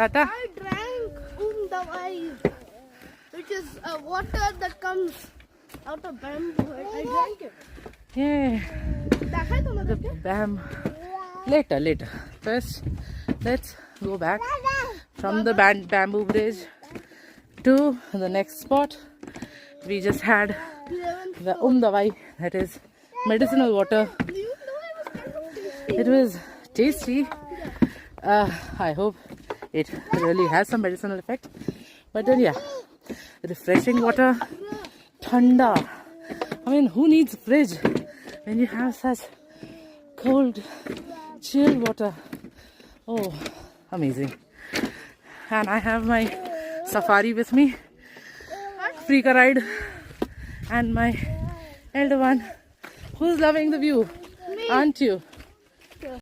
Tata. I drank Dawai, which is water that comes out of bamboo. I drank it. Yeah. दाखवाय तुम्हाला The later. First, let's go back from the bamboo bridge to the next spot. We just had the Dawai, that is medicinal water. It was tasty. I hope it really has some medicinal effect. But then yeah, refreshing water, thanda. I mean, who needs fridge when you have such cold, chilled water? Oh, amazing. And I have my safari with me, freaka ride, and my elder one who's loving the view. Aren't you?